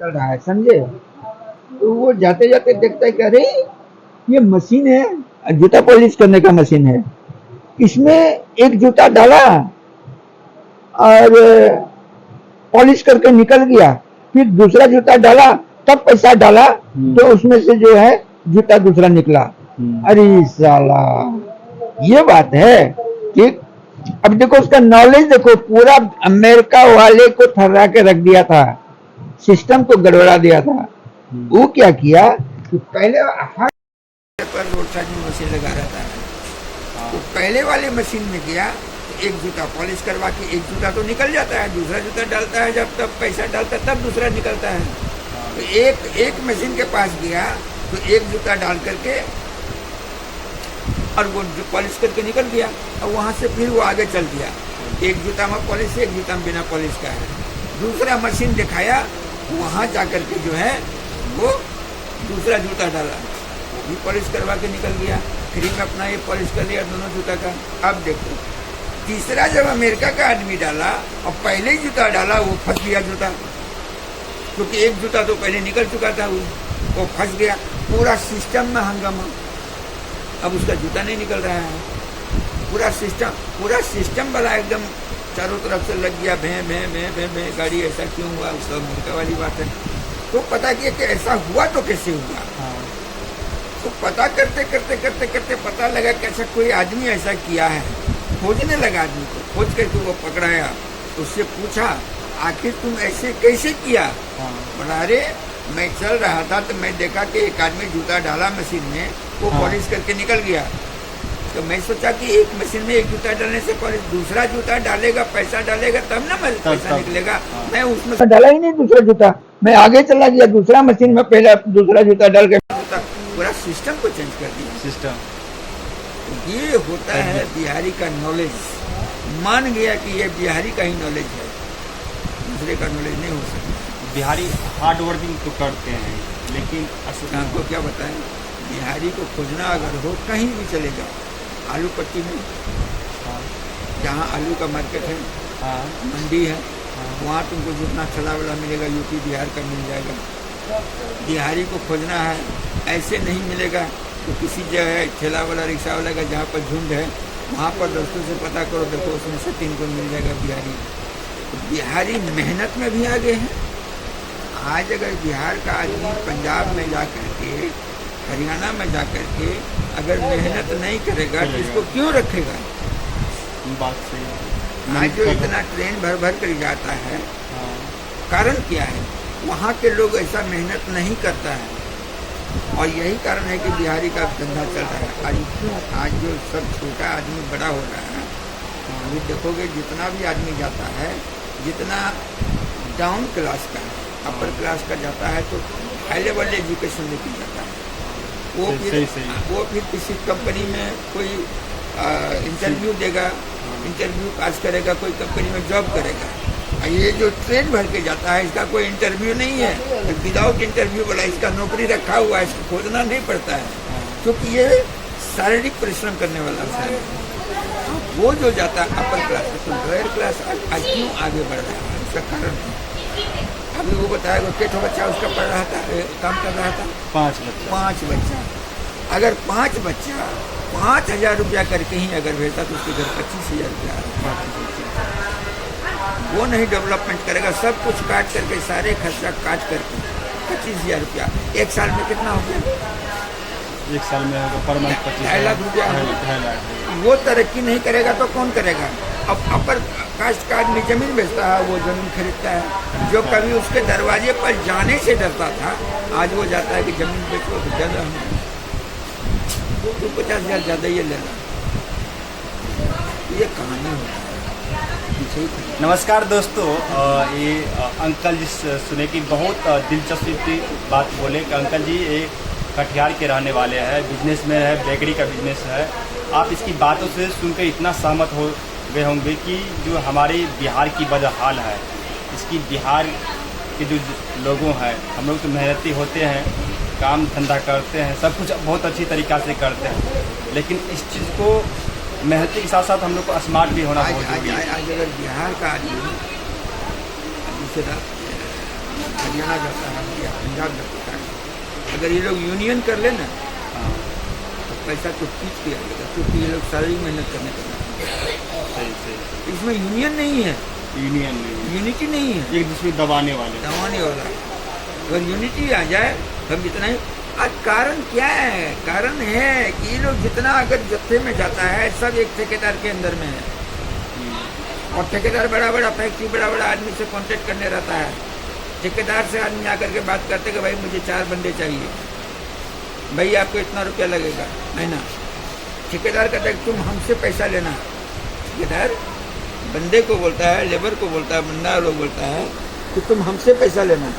चल रहा है, समझे? तो वो जाते जाते देखता है कि अरे ये मशीन है, जूता पॉलिश करने का मशीन है। इसमें एक जूता डाला और पॉलिश करके निकल गया। फिर दूसरा जूता डाला, तब पैसा डाला तो उसमें से जो है जूता दूसरा निकला। अरे साला, ये बात है। ठीक। अब देखो उसका नॉलेज, देखो पूरा अमेरिका वाले को थर्रा के रख दिया था, सिस्टम को गड़बड़ा दिया था। वो क्या किया कि पहले हर पर रोड साइड मशीन लगा रहता है, तो पहले वाले मशीन में गया तो एक जूता पॉलिश करवा के एक जूता तो निकल जाता है, दूसरा जूता डालता है, जब तब पैसा डालता है तब दूसरा निकलता है। तो एक मशीन के पास गया तो एक जूता डाल करके और वो पॉलिश करके निकल गया, और वहाँ से फिर वो आगे चल दिया। एक जूता में पॉलिश है, एक जूता में बिना पॉलिश का है। दूसरा मशीन दिखाया, वहाँ जा करके जो है वो दूसरा जूता डाला, ये पॉलिश करवा के निकल गया। फ्री में अपना ये पॉलिश कर लिया दोनों जूता का। अब देखो तीसरा जब अमेरिका का आदमी डाला और पहले ही जूता डाला, वो फंस गया जूता, क्योंकि एक जूता तो पहले निकल चुका था, वो फंस गया। पूरा सिस्टम में हंगामा, अब उसका जूता नहीं निकल रहा है। पूरा सिस्टम वाला एकदम चारों तरफ से लग गया, भे भे भे भे भे, गाड़ी ऐसा क्यों हुआ, उसका अमेरिका वाली बात है। तो पता किया कि ऐसा हुआ तो कैसे हुआ। तो पता करते करते पता लगा कि अच्छा कोई आदमी ऐसा किया है। खोजने लगा आदमी को, खोज करके वो पकड़ाया, उससे पूछा आखिर तुम ऐसे कैसे किया। बोला अरे मैं चल रहा था तो मैं देखा कि एक आदमी जूता डाला मशीन में, वो पॉलिश करके निकल गया। तो मैं सोचा कि एक मशीन में एक जूता डालने से पॉलिश, दूसरा जूता डालेगा, पैसा डालेगा तब ना पैसा निकलेगा। मैं उसमें डाला ही नहीं दूसरा जूता, मैं आगे चला गया दूसरा मशीन में, पहला दूसरा जूता डाल के पूरा सिस्टम को चेंज कर दिया। सिस्टम ये होता है बिहारी का नॉलेज। मान गया कि ये बिहारी का ही नॉलेज है, दूसरे का नॉलेज नहीं हो सकता। बिहारी हार्ड वर्किंग तो करते हैं, लेकिन आपको क्या बताएं, बिहारी को खोजना अगर हो कहीं भी चले जाओ, आलू पट्टी में जहाँ आलू का मार्केट है, मंडी है, वहाँ तुमको जितना छला वाला मिलेगा यूपी बिहार का मिल जाएगा। बिहारी को खोजना है ऐसे नहीं मिलेगा, तो किसी जगह ठेला वाला रिक्शा वाला का जहाँ पर झुंड है, वहाँ पर दोस्तों से पता करो, देखो उसमें से 3 को मिल जाएगा बिहारी। तो बिहारी मेहनत में भी आगे हैं। आज अगर बिहार का आदमी पंजाब में जा करके, हरियाणा में जा करके अगर मेहनत नहीं करेगा तो इसको क्यों रखेगा। बात सही। आज जो इतना ट्रेन भर भर कर जाता है, कारण क्या है, वहाँ के लोग ऐसा मेहनत नहीं करता है, और यही कारण है कि बिहारी का धंधा चल रहा है। आज क्यों, आज जो सब छोटा आदमी बड़ा हो रहा है, अभी देखोगे जितना भी आदमी जाता है, जितना डाउन क्लास का, अपर क्लास का जाता है, तो हाई लेवल एजुकेशन लेके जाता है। वो फिर किसी कंपनी में कोई इंटरव्यू देगा, इंटरव्यू पास करेगा, कोई कंपनी में जॉब करेगा। ये जो ट्रेन भर के जाता है, इसका कोई इंटरव्यू नहीं है, विदाउट इंटरव्यू वाला इसका नौकरी रखा हुआ है, इसको खोजना नहीं पड़ता है, क्योंकि ये शारीरिक परिश्रम करने वाला है। वो जो जाता है अपर क्लास, तो लोअर क्लास आज क्यों आगे बढ़ रहा है, इसका कारण है। अभी वो बताया कि बच्चा उसका पढ़ रहा था, काम कर रहा था, 5 बच्चा। अगर 5 बच्चा 5,000 रुपया करके ही अगर भेजता तो उसके घर 25,000 रुपया। वो नहीं डेवलपमेंट करेगा, सब कुछ काट करके, सारे खर्चा काट करके 25,000 रुपया, एक साल में कितना हो गया? एक साल में पर मंथ 2.5 लाख रुपया। वो तरक्की नहीं करेगा तो कौन करेगा। अब अपर कास्ट का आदमी जमीन बेचता है, वो जमीन खरीदता है। जो कभी उसके दरवाजे पर जाने से डरता था, आज वो जाता है कि जमीन बेचो तो ज़्यादा तो 50,000 ज़्यादा ये लेना। ये कहानी होता है। नमस्कार दोस्तों, ये अंकल जी सुने की बहुत दिलचस्पी की बात बोले कि अंकल जी एक कटिहार के रहने वाले हैं, बिजनेसमैन है, बेकरी का बिजनेस है। आप इसकी बातों से सुनकर इतना सहमत हो गए होंगे कि जो हमारे बिहार की वजह हाल है, इसकी बिहार के जो लोगों हैं, हम लोग तो मेहनती होते हैं, काम धंधा करते हैं, सब कुछ बहुत अच्छी तरीक़ा से करते हैं, लेकिन इस चीज़ को मेहनती के साथ साथ हम लोग को स्मार्ट भी होना बहुत जरूरी है। आज अगर बिहार का आदमी हरियाणा जाता है या पंजाब जाता है। अगर ये लोग यूनियन कर ले ना हाँ, तो पैसा तो खींच के आएगा, क्योंकि ये लोग शारीरिक मेहनत करने का, सही सही। इसमें यूनियन नहीं है, यूनियन नहीं, यूनिटी नहीं है, एक दूसरे को दबाने वाले। दबाने वाला। अगर यूनिटी आ जाए हम जितना ही। आज कारण क्या है? कारण है कि ये लोग जितना अगर जत्थे में जाता है सब एक ठेकेदार के अंदर में है, और ठेकेदार बड़ा बड़ा फैक्ट्री बड़ा बड़ा आदमी से कांटेक्ट करने रहता है। ठेकेदार से आदमी आकर के बात करते कि भाई मुझे 4 बंदे चाहिए, भाई आपको इतना रुपया लगेगा महीना। ठेकेदार कहता है तुम हमसे पैसा लेना। ठेकेदार बंदे को बोलता है, लेबर को बोलता है, बंदा लोग बोलता है कि तुम हमसे पैसा लेना।